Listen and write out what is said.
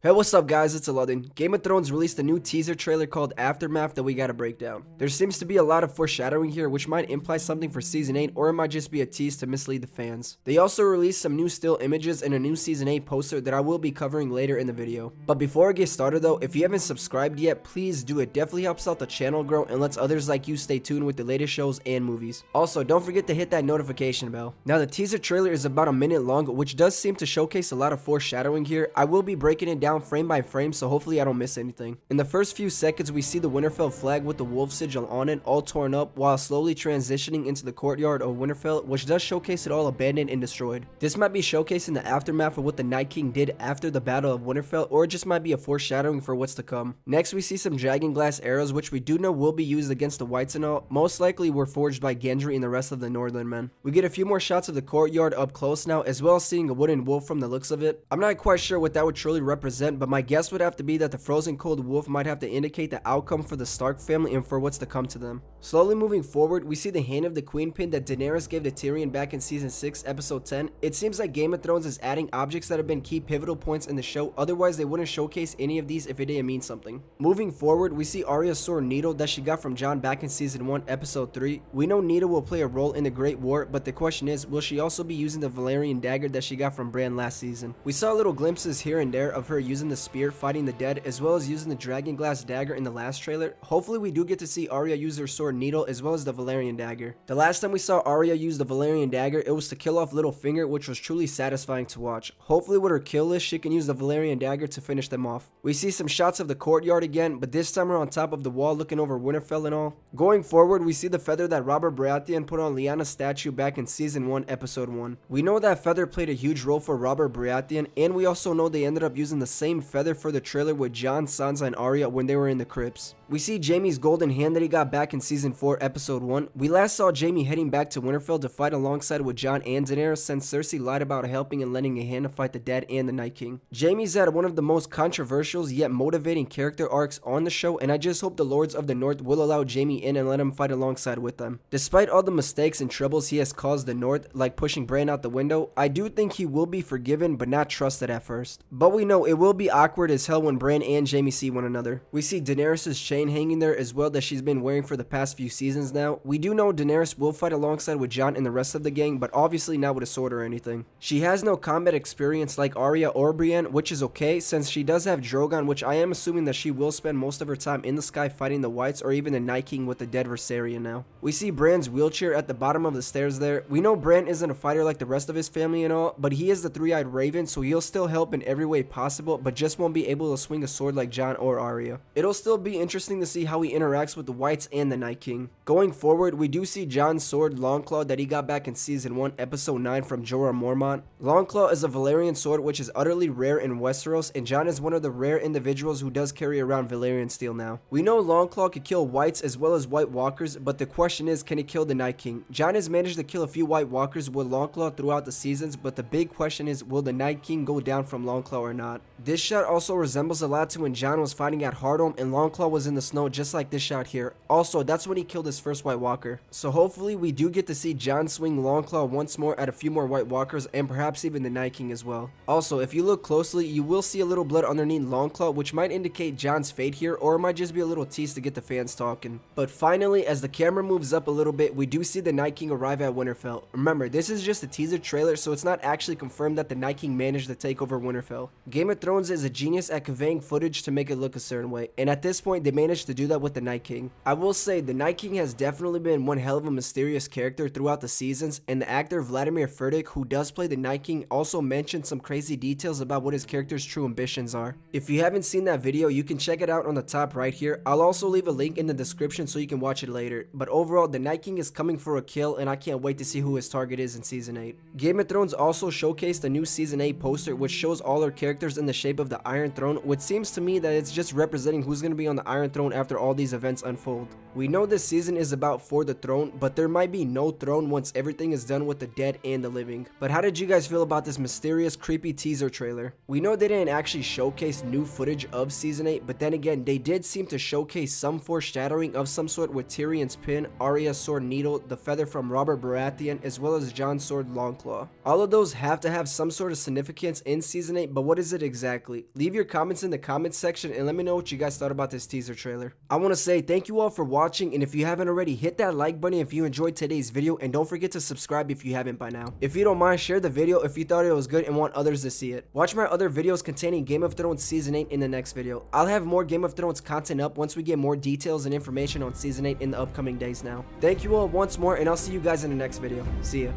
Hey, what's up guys, it's Aladdin. Game of Thrones released a new teaser trailer called Aftermath that we gotta break down. There seems to be a lot of foreshadowing here which might imply something for Season 8 or it might just be a tease to mislead the fans. They also released some new still images and a new Season 8 poster that I will be covering later in the video. But before I get started though, if you haven't subscribed yet, please do. It definitely helps out the channel grow and lets others like you stay tuned with the latest shows and movies. Also, don't forget to hit that notification bell. Now the teaser trailer is about a minute long, which does seem to showcase a lot of foreshadowing here. I will be breaking it down frame by frame, so hopefully I don't miss anything. In the first few seconds, we see the Winterfell flag with the wolf sigil on it, all torn up, while slowly transitioning into the courtyard of Winterfell, which does showcase it all abandoned and destroyed. This might be showcasing the aftermath of what the Night King did after the Battle of Winterfell, or it just might be a foreshadowing for what's to come. Next, we see some dragon glass arrows, which we do know will be used against the Whites and all. Most likely were forged by Gendry and the rest of the Northern men. We get a few more shots of the courtyard up close now, as well as seeing a wooden wolf from the looks of it. I'm not quite sure what that would truly represent, but my guess would have to be that the frozen cold wolf might have to indicate the outcome for the Stark family and for what's to come to them. Slowly moving forward, we see the hand of the queen pin that Daenerys gave to Tyrion back in season 6 episode 10. It seems like Game of Thrones is adding objects that have been key pivotal points in the show, otherwise they wouldn't showcase any of these if it didn't mean something. Moving forward, we see Arya's sword Needle that she got from Jon back in season 1 episode 3. We know Needle will play a role in the Great War, but the question is, will she also be using the Valyrian dagger that she got from Bran last season? We saw little glimpses here and there of her using the spear fighting the dead, as well as using the dragon glass dagger in the last trailer. Hopefully we do get to see Arya use her sword Needle as well as the Valyrian dagger. The last time we saw Arya use the Valyrian dagger, it was to kill off Littlefinger, which was truly satisfying to watch. Hopefully with her kill list, she can use the Valyrian dagger to finish them off. We see some shots of the courtyard again, but this time we're on top of the wall looking over Winterfell and all. Going forward, we see the feather that Robert Baratheon put on Lyanna's statue back in season 1 episode 1. We know that feather played a huge role for Robert Baratheon, and we also know they ended up using the same feather for the trailer with Jon, Sansa, and Arya when they were in the crypts. We see Jaime's golden hand that he got back in season 4 episode 1. We last saw Jaime heading back to Winterfell to fight alongside with Jon and Daenerys since Cersei lied about helping and lending a hand to fight the dead and the Night King. Jaime's had one of the most controversial yet motivating character arcs on the show, and I just hope the Lords of the North will allow Jaime in and let him fight alongside with them. Despite all the mistakes and troubles he has caused the North, like pushing Bran out the window, I do think he will be forgiven but not trusted at first. But we know it will be awkward as hell when Bran and Jaime see one another. We see Daenerys' chain hanging there as well that she's been wearing for the past few seasons now. We do know Daenerys will fight alongside with Jon and the rest of the gang, but obviously not with a sword or anything. She has no combat experience like Arya or Brienne, which is okay since she does have Drogon, which I am assuming that she will spend most of her time in the sky fighting the Whites or even the Night King with the dead Viserion now. We see Bran's wheelchair at the bottom of the stairs there. We know Bran isn't a fighter like the rest of his family and all, but he is the three-eyed raven, so he'll still help in every way possible, but just won't be able to swing a sword like Jon or Arya. It'll still be interesting to see how he interacts with the Whites and the Night King. Going forward, we do see Jon's sword Longclaw that he got back in season 1 episode 9 from Jorah Mormont. Longclaw is a Valyrian sword which is utterly rare in Westeros, and Jon is one of the rare individuals who does carry around Valyrian steel now. We know Longclaw could kill Whites as well as White Walkers, but the question is, can it kill the Night King? Jon has managed to kill a few White Walkers with Longclaw throughout the seasons, but the big question is, will the Night King go down from Longclaw or not? This shot also resembles a lot to when Jon was fighting at Hardhome and Longclaw was in the snow just like this shot here. Also, that's when he killed his first White Walker. So hopefully we do get to see Jon swing Longclaw once more at a few more White Walkers and perhaps even the Night King as well. Also, if you look closely, you will see a little blood underneath Longclaw, which might indicate Jon's fate here, or it might just be a little tease to get the fans talking. But finally, as the camera moves up a little bit, we do see the Night King arrive at Winterfell. Remember, this is just a teaser trailer, so it's not actually confirmed that the Night King managed to take over Winterfell. Game of Thrones is a genius at conveying footage to make it look a certain way, and at this point they managed to do that with the Night King. I will say the Night King has definitely been one hell of a mysterious character throughout the seasons, and the actor Vladimir Furtick, who does play the Night King, also mentioned some crazy details about what his character's true ambitions are. If you haven't seen that video, you can check it out on the top right here. I'll also leave a link in the description so you can watch it later. But overall, the Night King is coming for a kill, and I can't wait to see who his target is in season 8. Game of Thrones also showcased the new season 8 poster, which shows all our characters in the shape of the Iron Throne, which seems to me that it's just representing who's going to be on the Iron Throne throne after all these events unfold. We know this season is about For the Throne, but there might be no throne once everything is done with the dead and the living. But how did you guys feel about this mysterious, creepy teaser trailer? We know they didn't actually showcase new footage of Season 8, but then again, they did seem to showcase some foreshadowing of some sort with Tyrion's pin, Arya's sword needle, the feather from Robert Baratheon, as well as Jon's sword Longclaw. All of those have to have some sort of significance in Season 8, but what is it exactly? Leave your comments in the comments section and let me know what you guys thought about this teaser trailer. I want to say thank you all for watching, and if you haven't already, hit that like button if you enjoyed today's video, and don't forget to subscribe if you haven't by now. If you don't mind, share the video if you thought it was good and want others to see it. Watch my other videos containing Game of Thrones Season 8 in the next video. I'll have more Game of Thrones content up once we get more details and information on Season 8 in the upcoming days now. Thank you all once more, and I'll see you guys in the next video. See ya.